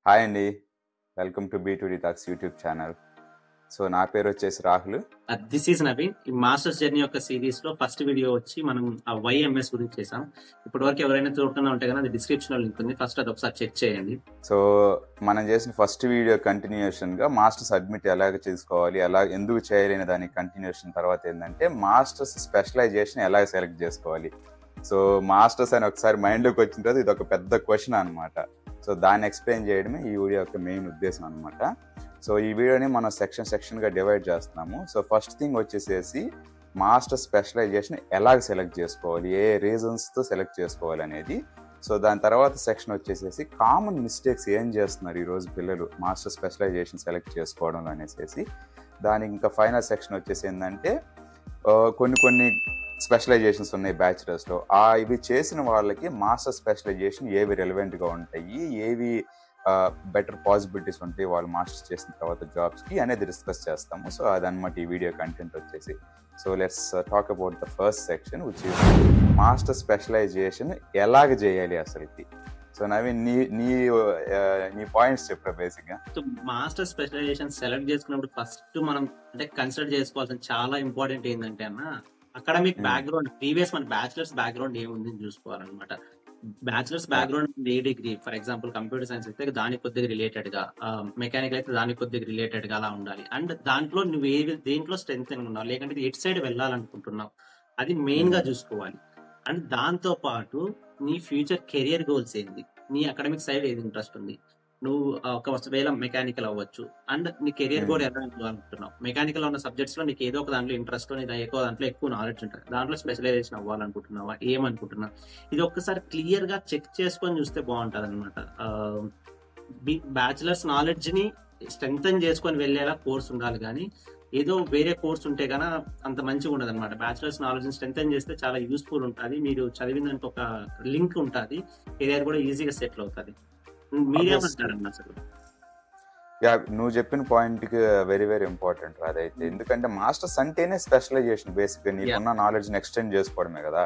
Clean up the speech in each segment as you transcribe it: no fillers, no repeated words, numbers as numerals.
Hi అండి. Welcome to B2D talks YouTube channel. So నా పేరు వచ్చేసి రాహుల్. This is Naveen. ఈ మాస్టర్స్ జర్నీ యొక్క సిరీస్ లో ఫస్ట్ వీడియో వచ్చి మనం ఆ వైఎంఎస్ గురించి చేసాం. ఇప్పటి వరకు ఎవరైనా చూడకుండా ఉంటే కనుక అది డిస్క్రిప్షన్ లో లింక్ ఉంది, ఫస్ట్ అది ఒకసారి చెక్ చేయండి. సో మనం చేసిన ఫస్ట్ వీడియో కంటిన్యూషన్గా మాస్టర్స్ అడ్మిట్ ఎలాగ చేసుకోవాలి, ఎందుకు చేయలేని దాని కంటిన్యూషన్ తర్వాత ఏంటంటే మాస్టర్స్ స్పెషలైజేషన్ ఎలాగ సెలెక్ట్ చేసుకోవాలి. సో మాస్టర్స్ అని ఒకసారి మైండ్లోకి వచ్చిన తర్వాత ఇది ఒక పెద్ద క్వశ్చన్ అనమాట. సో దాన్ని ఎక్స్ప్లెయిన్ చేయడమే ఈ వీడియో యొక్క మెయిన్ ఉద్దేశం అనమాట. సో ఈ వీడియోని మనం సెక్షన్గా డివైడ్ చేస్తున్నాము. సో ఫస్ట్ థింగ్ వచ్చేసేసి మాస్టర్ స్పెషలైజేషన్ ఎలాగ సెలెక్ట్ చేసుకోవాలి, ఏ రీజన్స్తో సెలెక్ట్ చేసుకోవాలి అనేది. సో దాని తర్వాత సెక్షన్ వచ్చేసేసి కామన్ మిస్టేక్స్ ఏం చేస్తున్నారు ఈరోజు పిల్లలు మాస్టర్ స్పెషలైజేషన్ సెలెక్ట్ చేసుకోవడంలో అనేసి. దానికి ఇంకా ఫైనల్ సెక్షన్ వచ్చేసి ఏంటంటే కొన్ని స్పెషలైజేషన్స్ ఉన్నాయి బ్యాచిలర్స్లో. ఇవి చేసిన వాళ్ళకి మాస్టర్ స్పెషలైజేషన్ ఏవి రెలవెంట్గా ఉంటాయి, ఏవి బెటర్ పాసిబిలిటీస్ ఉంటాయి వాళ్ళు మాస్టర్స్ చేసిన తర్వాత జాబ్స్కి అనేది డిస్కస్ చేస్తాము. సో అదనమాట ఈ వీడియో కంటెంట్ వచ్చేసి. So let's talk about the first section which is master specialization ఎలాగ చేయాలి అసలుకి. సో నవీన్ నీ పాయింట్స్ చెప్పరా బేసిక్గా. సో మాస్టర్ స్పెషలైజేషన్ సెలెక్ట్ చేసుకున్నప్పుడు ఫస్ట్ మనం అంటే కన్సిడర్ చేసుకోవాల్సిన చాలా ఇంపార్టెంట్ ఏంటంటే అన్న అకాడమిక్ బ్యాక్గ్రౌండ్, ప్రీవియస్ మన బ్యాచిలర్స్ బ్యాక్గ్రౌండ్ ఏముంది చూసుకోవాలన్నమాట. బ్యాచిలర్స్ బ్యాక్గ్రౌండ్ ఏ degree, for example computer science అయితే దానికి కొద్దిగా రిలేటెడ్ గా, మెకానికల్ అయితే దానికి కొద్దిగా రిలేటెడ్ గా అలా ఉండాలి. అండ్ దాంట్లో నువ్వు దేంట్లో స్ట్రెంత్ ఉన్నావు, లేకంటే ఎటు సైడ్ వెళ్ళాలనుకుంటున్నావు అది మెయిన్ గా చూసుకోవాలి. అండ్ దాంతో పాటు నీ ఫ్యూచర్ కెరియర్ గోల్స్ ఏంది, నీ అకాడమిక్ సైడ్ ఏది ఇంట్రెస్ట్ ఉంది, నువ్వు ఒకవేళ మెకానికల్ అవ్వచ్చు. అండ్ నీ కెరియర్ కూడా ఎలా అనుకుంటున్నావు, మెకానికల్ ఉన్న సబ్జెక్ట్స్ లో నీకు ఏదో ఒక దాంట్లో ఇంట్రెస్ట్, దాంట్లో ఎక్కువ నాలెడ్జ్ ఉంటుంది, దాంట్లో స్పెషలైజేషన్ అవ్వాలనుకుంటున్నావా, ఏమనుకుంటున్నావు, ఇది ఒక్కసారి క్లియర్ గా చెక్ చేసుకొని చూస్తే బాగుంటది అనమాట. బ్యాచిలర్స్ నాలెడ్జ్ ని స్ట్రెంగ్తన్ చేసుకొని వెళ్ళేలా కోర్స్ ఉండాలి, కానీ ఏదో వేరే కోర్స్ ఉంటే కన్నా అంత మంచిగా ఉండదు అనమాట. బ్యాచిలర్స్ నాలెడ్జ్ ని స్ట్రెంగ్తన్ చేస్తే చాలా యూస్ఫుల్ ఉంటుంది, మీరు చదివిన దానికి ఒక లింక్ ఉంటుంది, కెరియర్ కూడా ఈజీగా సెటిల్ అవుతుంది. మీరేమంటారన్న అసలు? నువ్వు చెప్పిన పాయింట్ కి వెరీ వెరీ ఇంపార్టెంట్ అదైతే. ఎందుకంటే మాస్టర్స్ అంటేనే స్పెషలైజేషన్, బేసిక్ గా నీకున్న నాలెడ్జ్ ని ఎక్స్టెండ్ చేసుకోవడమే కదా.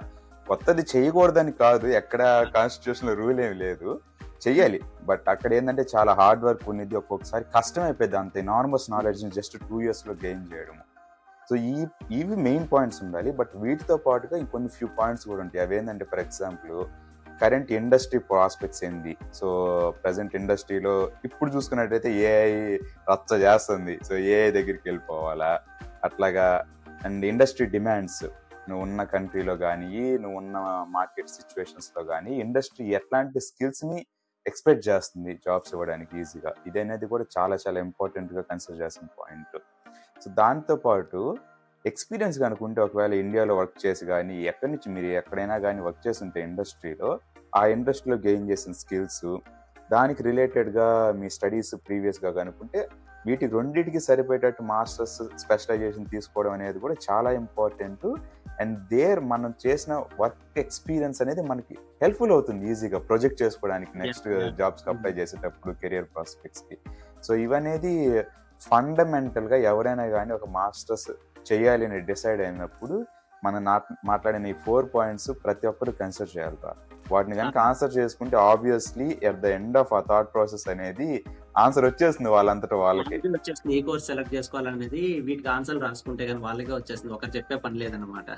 కొత్తది చేయకూడదని కాదు, ఎక్కడ కాన్స్టిట్యూషన్ లో రూల్ ఏమి లేదు, చెయ్యాలి. బట్ అక్కడ ఏంటంటే చాలా హార్డ్ వర్క్ ఉన్నది, ఒక్కొక్కసారి కష్టం అయిపోయింది అంతే నార్మల్స్ నాలెడ్జ్ ని జస్ట్ 2 years లో గెయిన్ చేయడము. సో ఇవి మెయిన్ పాయింట్స్ ఉండాలి. బట్ వీటితో పాటుగా ఇంకొన్ని ఫ్యూ పాయింట్స్ కూడా ఉంటాయి. అవి ఏంటంటే for example current industry prospects ఏంది. సో ప్రజెంట్ ఇండస్ట్రీలో ఇప్పుడు చూసుకున్నట్టయితే ఏఐ రచ్చ చేస్తుంది. సో ఏఐ దగ్గరికి వెళ్ళిపోవాలా అట్లాగా. అండ్ ఇండస్ట్రీ డిమాండ్స్, నువ్వు ఉన్న కంట్రీలో కానీ నువ్వు ఉన్న మార్కెట్ సిచ్యువేషన్స్లో కానీ ఇండస్ట్రీ ఎట్లాంటి స్కిల్స్ని ఎక్స్పెక్ట్ చేస్తుంది జాబ్స్ ఇవ్వడానికి ఈజీగా, ఇది అనేది కూడా చాలా చాలా ఇంపార్టెంట్గా కన్సిడర్ చేసిన పాయింట్. సో దాంతోపాటు ఎక్స్పీరియన్స్ కనుకుంటే, ఒకవేళ ఇండియాలో వర్క్ చేసి కానీ ఎక్కడి నుంచి మీరు ఎక్కడైనా కానీ వర్క్ చేసి ఉంటే ఇండస్ట్రీలో, ఆ ఇండస్ట్రీలో గెయిన్ చేసిన స్కిల్స్, దానికి రిలేటెడ్గా మీ స్టడీస్ ప్రీవియస్గా కనుకుంటే, వీటికి రెండింటికి సరిపోయేటట్టు మాస్టర్స్ స్పెషలైజేషన్ తీసుకోవడం అనేది కూడా చాలా ఇంపార్టెంట్. అండ్ మనం చేసిన వర్క్ ఎక్స్పీరియన్స్ అనేది మనకి హెల్ప్ఫుల్ అవుతుంది ఈజీగా ప్రొజెక్ట్ చేసుకోవడానికి నెక్స్ట్ జాబ్స్కి అప్లై చేసేటప్పుడు, కెరియర్ ప్రాస్పెక్ట్స్కి. సో ఇవనేది ఫండమెంటల్గా ఎవరైనా కానీ ఒక మాస్టర్స్ చేయాలి అని డిసైడ్ అయినప్పుడు మనం మాట్లాడిన ఈ 4 points ప్రతి ఒక్కరు కన్సిడర్ చేయాలి. వాటిని కనుక ఆన్సర్ చేసుకుంటే obviously at the end of ఆ థాట్ ప్రాసెస్ అనేది ఆన్సర్ వచ్చేస్తుంది వాళ్ళంతటా వాళ్ళకి. ఏ కోర్స్ సెలెక్ట్ చేసుకోవాలనేది వీటికి ఆన్సర్ రాసుకుంటే కానీ వాళ్ళకే వచ్చేస్తుంది, ఒకరు చెప్పే పని లేదనమాట.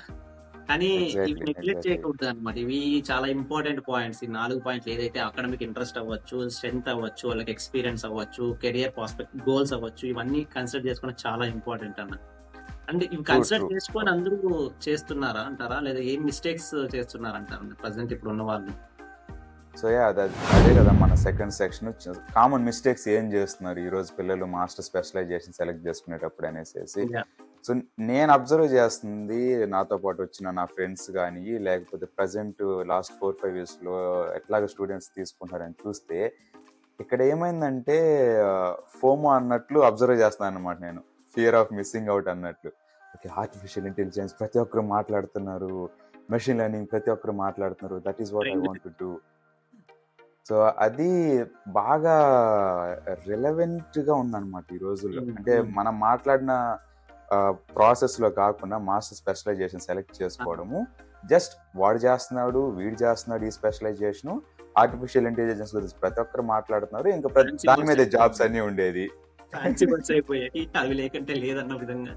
కానీ ఇవి నెగ్లెక్ట్ చేయకూడదు అనమాట. ఇవి చాలా ఇంపార్టెంట్ పాయింట్స్. ఈ 4 points ఏదైతే అకాడమిక్ ఇంట్రెస్ట్ అవ్వచ్చు, స్ట్రెంత్ అవ్వచ్చు, వాళ్ళకి ఎక్స్పీరియన్స్ అవ్వచ్చు, కెరియర్ ప్రాస్పెక్ట్ గోల్స్ అవ్వచ్చు, ఇవన్నీ కన్సిడర్ చేసుకోవడం చాలా ఇంపార్టెంట్ అన్న. అండ్ ఇవి కన్సిడర్ చేసుకొని అందరూ చేస్తున్నారా అంటారా, లేదా ఏం మిస్టేక్స్ చేస్తున్నారా అంటారా ప్రజెంట్ ఇప్పుడు ఉన్న వాళ్ళు? సో అదే కదా మన సెకండ్ సెక్షన్, కామన్ మిస్టేక్స్ ఏం చేస్తున్నారు ఈరోజు పిల్లలు మాస్టర్ స్పెషలైజేషన్ సెలెక్ట్ చేసుకునేటప్పుడు అనేసి. సో నేను అబ్జర్వ్ చేస్తుంది, నాతో పాటు వచ్చిన నా ఫ్రెండ్స్ కానీ లేకపోతే ప్రజెంట్ లాస్ట్ 4-5 yearsలో ఎట్లాగ స్టూడెంట్స్ తీసుకుంటారని చూస్తే, ఇక్కడ ఏమైందంటే ఫోమో అన్నట్లు అబ్జర్వ్ చేస్తాను అనమాట నేను, ఫియర్ ఆఫ్ మిస్సింగ్ అవుట్ అన్నట్లు. ఓకే, ఆర్టిఫిషియల్ ఇంటెలిజెన్స్ ప్రతి ఒక్కరు మాట్లాడుతున్నారు, మెషిన్ లెర్నింగ్ ప్రతి ఒక్కరు మాట్లాడుతున్నారు, that is what I want to do. So అది బాగా రిలవెంట్గా ఉందన్నమాట ఈ రోజుల్లో. అంటే మనం మాట్లాడిన ప్రాసెస్లో కాకుండా మాస్టర్ స్పెషలైజేషన్ సెలెక్ట్ చేసుకోవడము, జస్ట్ వాడు చేస్తున్నాడు వీడు చేస్తున్నాడు ఈ స్పెషలైజేషను, ఆర్టిఫిషియల్ ఇంటెలిజెన్స్ గురించి ప్రతి ఒక్కరు మాట్లాడుతున్నారు, ఇంకా ఫ్యాన్సీ దాని వర్డ్స్ మీదే జాబ్స్ అయిపోయాయి, అన్ని ఉండేది. ఫ్యాన్సీ వర్డ్స్ అయిపోయాయి, అవి లేకుంటే లేదన్న విధంగా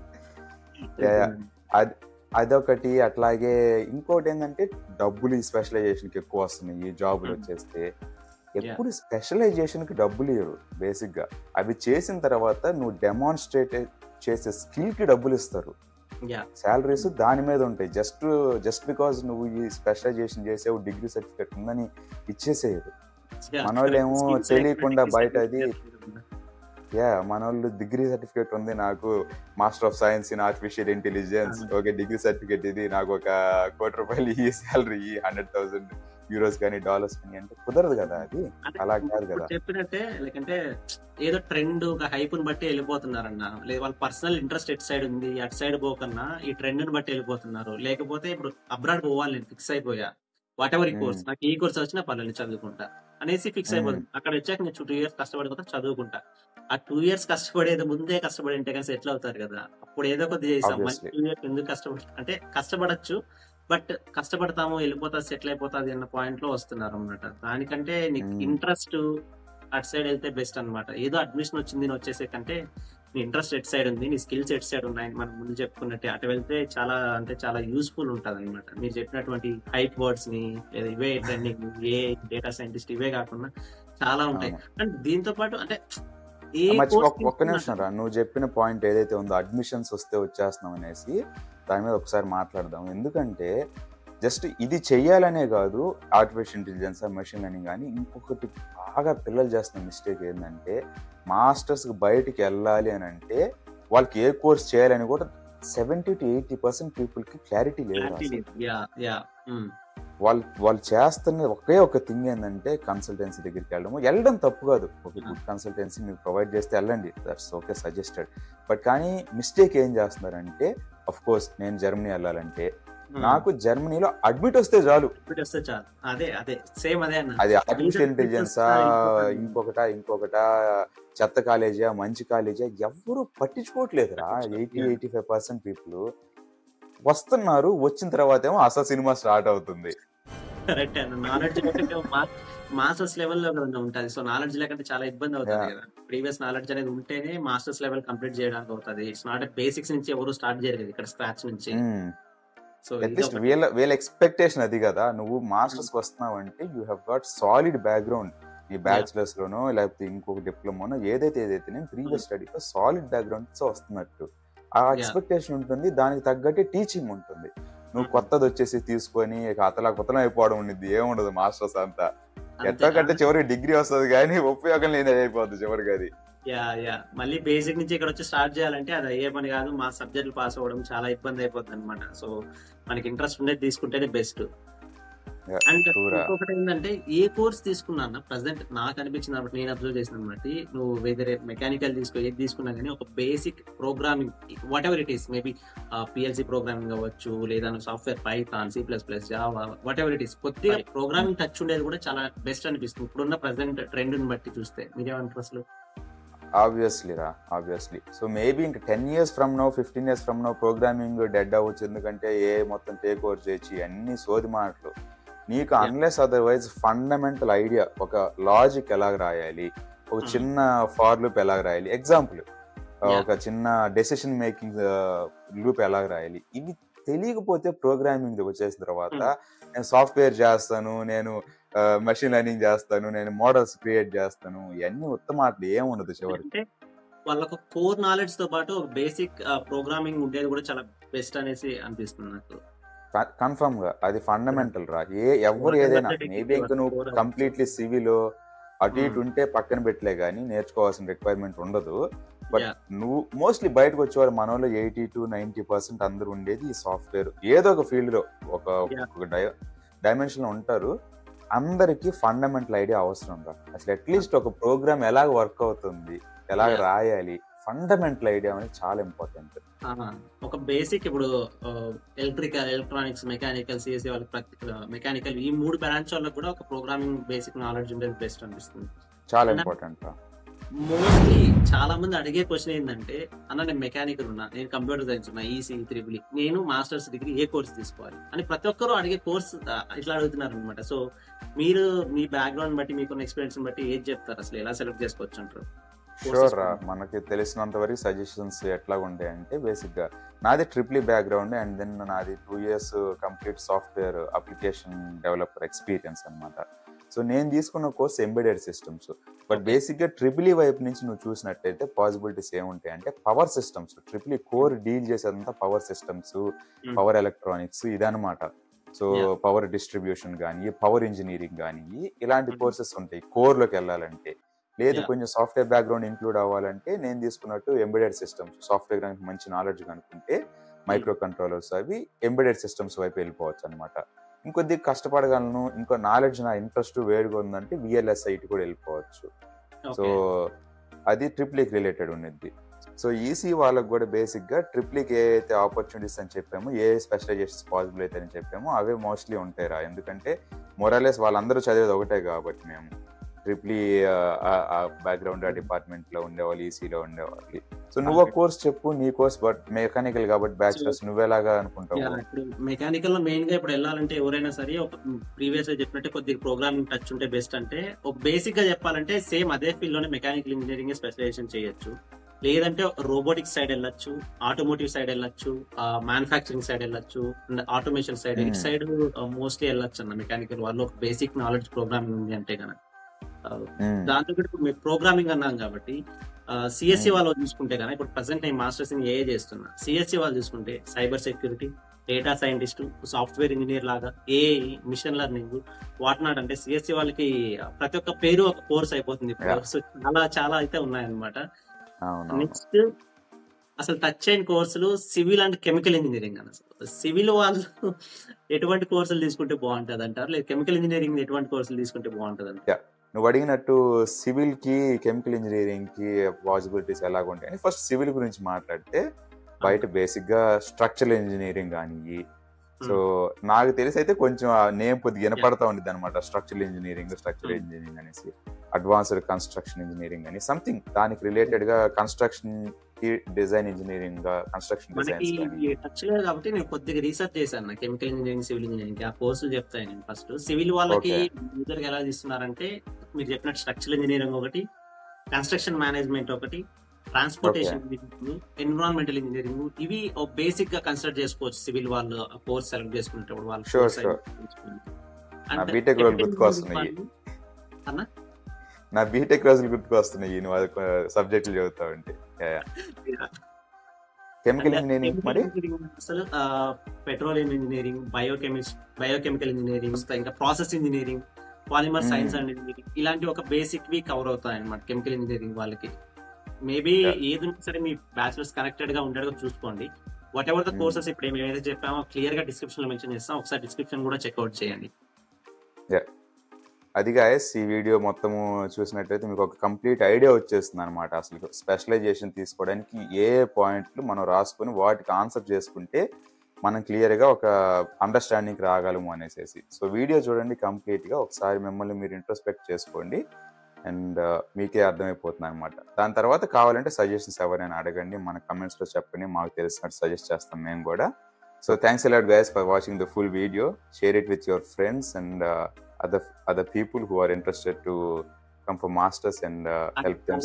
యా, అయిపోయింది. అది అదొకటి. అట్లాగే ఇంకోటి ఏంటంటే డబ్బులు ఈ స్పెషలైజేషన్ కి ఎక్కువ వస్తున్నాయి. ఈ జాబులు వచ్చేస్తే యా ఎప్పుడు స్పెషలైజేషన్ కి డబ్బులు ఇవ్వరు బేసిక్ గా. అవి చేసిన తర్వాత నువ్వు డెమాన్స్ట్రేట్ చేసే స్కిల్ కి డబ్బులు ఇస్తారు. యా శాలరీస్ దాని మీద ఉంటాయి. జస్ట్ బికాజ్ నువ్వు ఈ స్పెషలైజేషన్ చేసావు, డిగ్రీ సర్టిఫికేట్ ఉందని ఇచ్చేసేయరు. మనోళ్ళేమో స్కిల్స్ తెలియకుండా లేకుండా బయట డిగ్రీ అది సర్టిఫికేట్ మనోళ్ళు డిగ్రీ సర్టిఫికేట్ ఉంది నాకు, master of science in artificial intelligence, okay degree certificate ఇది, నాకు ఒక ₹1,00,00,000 ఈ శాలరీ, 100,000 యూరోస్ కానీ డాలర్స్ కానీ అంటే కుదరదు కదా. అది అంటే అలా కాదు ఇప్పుడు కదా. చెప్పినట్టే లేకంటే ఏదో ట్రెండ్ ఒక హైప్ ని బట్టి వెళ్ళిపోతున్నారన్న, లేదు వాళ్ళ పర్సనల్ ఇంట్రెస్ట్ ఎటు సైడ్ ఉంది అటు సైడ్ పోకన్నా ఈ ట్రెండ్ ని బట్టి వెళ్ళిపోతున్నారు. లేకపోతే ఇప్పుడు అబ్రాడ్ పోవాలి నేను ఫిక్స్ అయిపోయా, వాట్ ఎవర్ ఈ కోర్స్, ఉమ్, నాకు ఈ కోర్స్ వచ్చినా పర్లేదు చదువుకుంటా అనేసి ఫిక్స్ ఉమ్, అయిపోతుంది. అక్కడ వచ్చాక నేను 2 ఇయర్స్ కష్టపడిపోతా చదువుకుంటా. ఆ 2 ఇయర్స్ కష్టపడేది ముందే కష్టపడి ఉంటే కానీ సెటిల్ అవుతారు కదా. అప్పుడు ఏదో కొద్ది చేసాం, మళ్ళీ ఆబ్వియస్లీ. 2 ఇయర్స్ ఎందుకు కష్టపడి అంటే కష్టపడచ్చు, బట్ కష్టపడతాము వెళ్ళిపోతా సెటిల్ అయిపోతుంది అన్న పాయింట్ లో వస్తున్నారు అనమాట. దానికంటే నీకు ఇంట్రెస్ట్ అటు సైడ్ వెళ్తే బెస్ట్ అన్నమాట. ఏదో అడ్మిషన్ వచ్చింది నేను వచ్చేసే కంటే నీ ఇంట్రెస్ట్ ఎటు సైడ్ ఉంది, నీ స్కిల్స్ ఎటు సైడ్ ఉన్నాయి, మనం ముందు చెప్పుకున్నట్టే అటు వెళ్తే చాలా అంటే చాలా యూస్ఫుల్ ఉంటుంది అనమాట. మీరు చెప్పినటువంటి హైప్ వర్డ్స్ ని లేదా ఇవే ట్రెండింగ్, ఏ డేటా సైంటిస్ట్ ఇవే కాకుండా చాలా ఉంటాయి. అవును. అండ్ దీంతో పాటు అంటే ఏ మర్చిపో కోర్స్ ఒక్క నిమిషం తీసుకున్నా రా, నువ్వు చెప్పిన పాయింట్ ఏదైతే ఉందో అడ్మిషన్స్ వస్తే వచ్చేస్తున్నాం అనేసి, దాని మీద ఒకసారి మాట్లాడదాం. ఎందుకంటే జస్ట్ ఇది చెయ్యాలనే కాదు, ఆర్టిఫిషియల్ ఇంటెలిజెన్స్ మెషిన్ లెర్నింగ్ కానీ, ఇంకొకటి బాగా పిల్లలు చేస్తున్న మిస్టేక్ ఏంటంటే మాస్టర్స్కి బయటికి వెళ్ళాలి అని అంటే వాళ్ళకి ఏ కోర్స్ చేయాలని కూడా 70 to 80% పీపుల్కి క్లారిటీ లేదు క్లారిటీ అసలు. లేదు. యా యా వాళ్ళు చేస్తున్న ఒకే ఒక థింగ్ ఏంటంటే కన్సల్టెన్సీ దగ్గరికి వెళ్ళడం తప్పు కాదు. ఒక గుడ్ కన్సల్టెన్సీ మీకు ప్రొవైడ్ చేస్తే వెళ్ళండి, దట్స్ ఓకే సజెస్టెడ్. బట్ కానీ మిస్టేక్ ఏం చేస్తున్నారంటే, అఫ్ కోర్స్ నేను జర్మనీ వెళ్ళాలంటే నాకు జర్మనీలో అడ్మిట్ వస్తే చాలు. వస్తే చాలు, అదే అదే సేమ్ అదే అన్న. అది ఆర్టిఫిషియల్ ఇంటెలిజెన్సా, ఇంకొకటి ఇంకొకట చెత్త కాలేజా మంచి కాలేజా ఎవరు పట్టించుకోవట్లేదురా. 80-85% పీపుల్ వస్తున్నారు, వచ్చిన తర్వాత ఏమో అసలు సినిమా స్టార్ట్ అవుతుంది. కరెక్ట్ అన్న. నాలెడ్జ్ లేకుంటే మాస్టర్స్ లెవెల్లో ఉంటుంది. సో నాలెడ్జ్ లేకుంటే చాలా ఇబ్బంది అవుతుంది కదా. ప్రీవియస్ నాలెడ్జ్ అనేది ఉంటేనే మాస్టర్స్ లెవెల్ కంప్లీట్ చేయడానికి అవుతుంది. ఇట్స్ నాట్ బేసిక్స్ నుంచి ఎవరు స్టార్ట్ చేయరు కదా ఇక్కడ స్క్రాచ్ నుంచి. సో అట్లీస్ట్ వీళ్ళ ఎక్స్పెక్టేషన్ అది కదా. నువ్వు మాస్టర్స్ కి వస్తున్నావు అంటే you have got solid background. నీ బ్యాచులర్స్ లోనో లేకపోతే ఇంకొక డిప్లొమానో ఏదైతే నేను ప్రీవియస్ స్టడీతో సాలిడ్ బ్యాక్గ్రౌండ్ తో వస్తున్నట్టు ఆ ఎక్స్పెక్టేషన్ ఉంటుంది. దానికి తగ్గట్టే టీచింగ్ ఉంటుంది. నువ్వు కొత్తది వచ్చేసి తీసుకొని కొత్తలం అయిపోవడం ఉండిద్ది, ఏముండదు. మాస్టర్స్ అంతా ఎట్టకంటే చివరికి డిగ్రీ వస్తుంది కానీ ఉపయోగం లేని అయిపోద్ది చివరికి అది. యా మళ్ళీ బేసిక్ నుంచి ఇక్కడ వచ్చి స్టార్ట్ చేయాలంటే అది అయ్యే పని కాదు. మా సబ్జెక్టులు పాస్ అవ్వడం చాలా ఇబ్బంది అయిపోతుంది అనమాట. సో మనకి ఇంట్రెస్ట్ ఉండేది తీసుకుంటేనే బెస్ట్. అండ్ ఇంకొకటి ఏంటంటే ఏ కోర్స్ తీసుకున్నా ప్రెసెంట్ నాకు అనిపించింది కాబట్టి నేను అబ్జర్వ్ చేసిన బట్టి, నువ్వు వేరే మెకానికల్ ఏది తీసుకున్నా కానీ ఒక basic programming what ever it is, maybe PLC programming అవ్వచ్చు, లేదా software Python, C++, Java, what ever it is, కొద్దిగా ప్రోగ్రామింగ్ టచ్ ఉండేది కూడా చాలా బెస్ట్ అనిపిస్తుంది ఇప్పుడున్న ప్రెసెంట్ ట్రెండ్ ని బట్టి చూస్తే. మీరేమంటారు అసలు? ఆబ్వియస్లీ. సో మేబీ ఇంకా 10 years from now, 15 years from now programming dead అవ్వచ్చు. ఎందుకంటే ఏ మొత్తం టేక్ ఓవర్ చేసి అన్ని సోది మాటలు. నీకు అన్లెస్ అదర్వైజ్ ఫండమెంటల్ ఐడియా, ఒక లాజిక్ ఎలాగ రాయాలి, ఒక చిన్న ఫార్ లూప్ ఎలాగ రాయాలి, ఎగ్జాంపుల్ ఒక చిన్న డెసిషన్ మేకింగ్ లూప్ ఎలాగ రాయాలి, ఇవి తెలియకపోతే ప్రోగ్రామింగ్ వచ్చేసిన తర్వాత నేను సాఫ్ట్వేర్ చేస్తాను, నేను మెషిన్ లెర్నింగ్ చేస్తాను, నేను మోడల్స్ క్రియేట్ చేస్తాను, ఇవన్నీ ఉత్తమాటలు ఏముండదు చివరికి. వాళ్ళకు కోర్ నాలెడ్జ్ తో పాటు ఒక బేసిక్ ప్రోగ్రామింగ్ ఉండేది కూడా చాలా బెస్ట్ అనేసి అనిపిస్తుంది నాకు. కన్ఫర్మ్ గా అది ఫండమెంటల్ రా. ఎవరు ఏదైనా మేబీ ఇంకా నువ్వు కంప్లీట్లీ సివిల్ అటు ఇటు ఉంటే పక్కన పెట్టలే కానీ నేర్చుకోవాల్సిన రిక్వైర్మెంట్ ఉండదు. బట్ నువ్వు మోస్ట్లీ బయటకు వచ్చేవారు మనలో 80 to 90% అందరూ ఉండేది ఈ సాఫ్ట్వేర్ ఏదో ఒక ఫీల్డ్ లో ఒక డైమెన్షన్ లో ఉంటారు. అందరికి ఫండమెంటల్ ఐడియా అవసరం రా. అసలు అట్లీస్ట్ ఒక ప్రోగ్రామ్ ఎలాగ వర్క్ అవుతుంది, ఎలాగ రాయాలి, ఫండమెంటల్ ఐడియా అనేది చాలా ఇంపార్టెంట్. ఒక బేసిక్ ఇప్పుడు ఎలక్ట్రికల్, ఎలక్ట్రానిక్స్, మెకానికల్, సిఎస్సి వాళ్ళకి మెకానికల్ ఈ 3 బ్రాంచ్ వాళ్ళకి కూడా ఒక ప్రోగ్రామింగ్ బేసిక్ నాలెడ్జ్ ఉండేది బెస్ట్ అనిపిస్తుంది. చాలా ఇంపార్టెంట్. మోస్ట్లీ చాలా మంది అడిగే క్వశ్చన్ ఏంటంటే, అన్న నేను మెకానికల్ ఉన్నా, నేను కంప్యూటర్ సైన్స్ ఉన్నా, ఈసీ త్రిబుల్, నేను మాస్టర్స్ డిగ్రీ ఏ కోర్స్ తీసుకోవాలి అని ప్రతి ఒక్కరు అడిగే కోర్స్ ఇట్లా అడుగుతున్నారు అనమాట. సో మీరు మీ బ్యాక్గ్రౌండ్ బట్టి మీకున్న ఎక్స్పీరియన్స్ బట్టి ఏది చెప్తారు, అసలు ఎలా సెలెక్ట్ చేసుకోవచ్చు అంటారు? షూర్ రా, మనకి తెలిసినంత వరకు సజెషన్స్ ఎట్లా ఉంటాయంటే, బేసిక్ గా నాది ట్రిపుల్ బ్యాక్గ్రౌండ్ అండ్ దెన్ నాది 2 years complete software application developer experience అనమాట. సో నేను తీసుకున్న course embedded systems. But basic గా ట్రిపుల్ వైపు నుంచి నువ్వు చూసినట్టయితే పాసిబిలిటీస్ ఏముంటాయి అంటే, power systems, triple core deal చేసేదంతా పవర్ సిస్టమ్స్, పవర్ ఎలక్ట్రానిక్స్ ఇదనమాట. సో పవర్ డిస్ట్రిబ్యూషన్ కానీ, పవర్ ఇంజనీరింగ్ కానీ ఇలాంటి కోర్సెస్ ఉంటాయి కోర్ లోకి వెళ్ళాలంటే. లేదు కొంచెం సాఫ్ట్వేర్ బ్యాక్గ్రౌండ్ ఇంక్లూడ్ అవ్వాలంటే నేను తీసుకున్నట్టు ఎంబెడెడ్ సిస్టమ్స్, సాఫ్ట్వేర్ కనుక మంచి నాలెడ్జ్ కనుక్కుంటే మైక్రో కంట్రోలర్స్ అవి ఎంబెడెడ్ సిస్టమ్స్ వైపు వెళ్ళిపోవచ్చు అనమాట. ఇంకొద్ది కష్టపడగలను, ఇంకో నాలెడ్జ్ నా ఇంట్రెస్ట్ వేడిగా ఉందంటే VLSI కూడా వెళ్ళిపోవచ్చు. సో అది ట్రిపుల్కి రిలేటెడ్ ఉన్నది. సో ఈసీ వాళ్ళకి కూడా బేసిక్ గా ట్రిపుల్కి ఏ అయితే ఆపర్చునిటీస్ అని చెప్పామో, ఏ స్పెషలైజేషన్స్ పాసిబుల్ అయితే అని చెప్పామో అవే మోస్ట్లీ ఉంటాయి రా. ఎందుకంటే మొరాలెస్ వాళ్ళందరూ చదివేది ఒకటే కాబట్టి మేము ట్రిపుల్ బ్యాక్గ్రౌండ్ ఆ డిపార్ట్మెంట్ లో ఉండేవాళ్ళు, ఈసీలో ఉండేవాళ్ళు. సో నువ్వు ఒక కోర్స్ చెప్పు, నీ కోర్స్ బట్ మెకానికల్ కాబట్టి బ్యాచిలర్స్ నువ్వెలాగా అనుకుంటావు? ఇప్పుడు మెకానికల్ లో మెయిన్ గా ఇప్పుడు వెళ్ళాలంటే ఎవరైనా సరే ఒక ప్రీవియస్ గా చెప్పినట్టే కొద్దిగా ప్రోగ్రామింగ్ టచ్ ఉంటే బెస్ట్. అంటే ఒక బేసిక్ గా చెప్పాలంటే సేమ్ అదే ఫీల్డ్ లోనే మెకానికల్ ఇంజనీరింగ్ స్పెషలైజేషన్ చేయొచ్చు. లేదంటే రోబోటిక్స్ సైడ్ వెళ్ళొచ్చు, ఆటోమోటివ్ సైడ్ వెళ్ళొచ్చు, మ్యానుఫ్యాక్చరింగ్ సైడ్ వెళ్ళొచ్చు, ఆటోమేషన్ సైడ్, ఇటు సైడ్ మోస్ట్లీ వెళ్ళొచ్చు అన్న మెకానికల్ వాళ్ళు ఒక బేసిక్ నాలెడ్జ్ ప్రోగ్రామింగ్ ఉంది అంటే కనుక. దాంతో ఇప్పుడు మీరు ప్రోగ్రామింగ్ అన్నాం కాబట్టి సిఎస్సి వాళ్ళు చూసుకుంటే కనుక, ఇప్పుడు ప్రెసెంట్ నేను మాస్టర్స్ ఇన్ ఏఏ చేస్తున్నా. సిఎస్సి వాళ్ళు చూసుకుంటే cyber security, data scientist, software engineer లాగా, ఏఐ, మిషన్ లెర్నింగ్, వాట్నాట్. అంటే సిఎస్సి వాళ్ళకి ప్రతి ఒక్క పేరు ఒక కోర్స్ అయిపోతుంది. చాలా చాలా అయితే ఉన్నాయన్నమాట. నెక్స్ట్ అసలు టచ్ అయిన కోర్సులు సివిల్ అండ్ కెమికల్ ఇంజనీరింగ్ అని. అసలు సివిల్ వాళ్ళు ఎటువంటి కోర్సులు తీసుకుంటే బాగుంటది అంటారు, లేదు కెమికల్ ఇంజనీరింగ్ ఎటువంటి కోర్సులు తీసుకుంటే బాగుంటది అంటారు? నువ్వు అడిగినట్టు సివిల్ కి కెమికల్ ఇంజనీరింగ్ కి పాసిబిలిటీస్ ఎలాగుంటాయి. ఫస్ట్ సివిల్ గురించి మాట్లాడితే బయట బేసిక్ గా స్ట్రక్చరల్ ఇంజనీరింగ్ కానీ, సో నాకు తెలిసి అయితే కొంచెం నేమ్ కొద్దిగా వినపడతా ఉండేది అనమాట. స్ట్రక్చరల్ ఇంజనీరింగ్ అనేసి, అడ్వాన్స్డ్ కన్స్ట్రక్షన్ ఇంజనీరింగ్ అని సంథింగ్ దానికి రిలేటెడ్ గా, కన్స్ట్రక్షన్ కి డిజైన్ ఇంజనీరింగ్ గా, కన్స్ట్రక్షన్ డిజైన్. కాబట్టి నేను కొద్దిగా రీసెర్చ్ చేశాను కెమికల్ ఇంజనీరింగ్, సివిల్ ఇంజనీరింగ్ ఆ కోర్సులు చెప్తాను నేను. ఫస్ట్ సివిల్ వాళ్ళకి ఎలా తీస్తున్నారంటే, మీరు చెప్పినట్టు స్ట్రక్చరల్ ఇంజనీరింగ్ ఒకటి, కన్స్ట్రక్షన్ మేనేజ్మెంట్ ఒకటి, ట్రాన్స్పోర్టేషన్ ఇంజనీరింగ్, ఎన్విరాన్మెంటల్ ఇంజనీరింగ్, ఇవి బేసిక్ గా కన్సిడర్ చేసుకోవచ్చు సివిల్ వాళ్ళు కోర్స్ సెలెక్ట్ చేసుకునేటప్పుడు. వాళ్ళు నా బీటెక్ రోజులు గుర్తుకొస్తున్నాయి నువ్వు సబ్జెక్టులు చదువుతా ఉంటే. కెమికల్ ఇంజనీరింగ్ మరి అసలు పెట్రోలియం ఇంజనీరింగ్, బయోకెమికల్ ఇంజనీరింగ్, ఇంకా process engineering, polymer science and engineering, ఇలాంటి ఒక బేసిక్ వి కవర్ అవుతాయి అనమాట కెమికల్ ఇంజనీరింగ్ వాళ్ళకి. మేబీ ఏది సరే మీ బ్యాచిలర్స్ కనెక్టెడ్ గా ఉండేట్టుగా చూసుకోండి. వాట్ ఎవర్ ద కోర్సెస్ ఇప్పుడు ఏమైతే చెప్పామో క్లియర్ గా డిస్క్రిప్షన్ లో మెన్షన్ చేస్తాం, ఒకసారి డిస్క్రిప్షన్ కూడా చెక్అవుట్ చేయండి. అది గాయస్, ఈ వీడియో మొత్తము చూసినట్లయితే మీకు ఒక కంప్లీట్ ఐడియా వచ్చేస్తుంది అనమాట. అసలు స్పెషలైజేషన్ తీసుకోవడానికి ఏ పాయింట్లు మనం రాసుకొని వాటికి ఆన్సర్ చేసుకుంటే మనం క్లియర్గా ఒక అండర్స్టాండింగ్ రాగలము అనేసి. సో వీడియో చూడండి కంప్లీట్గా, ఒకసారి మిమ్మల్ని మీరు ఇంట్రోస్పెక్ట్ చేసుకోండి అండ్ మీకే అర్థమైపోతుంది అనమాట. దాని తర్వాత కావాలంటే సజెషన్స్ ఎవరైనా అడగండి, మన కమెంట్స్లో చెప్పండి, మాకు తెలిసినట్టు సజెస్ట్ చేస్తాం మేము కూడా. So thanks a lot guys for watching the full video. Share it with your friends and other people who are interested to come for masters and help them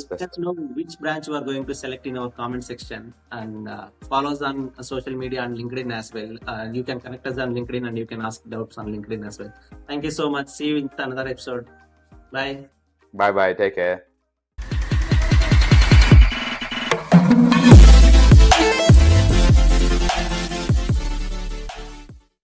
know which branch you are going to select in our comment section, and follow us on social media and LinkedIn as well. You can connect us on LinkedIn and you can ask doubts on LinkedIn as well. Thank you so much. See you in another episode. Bye. Bye. Take care.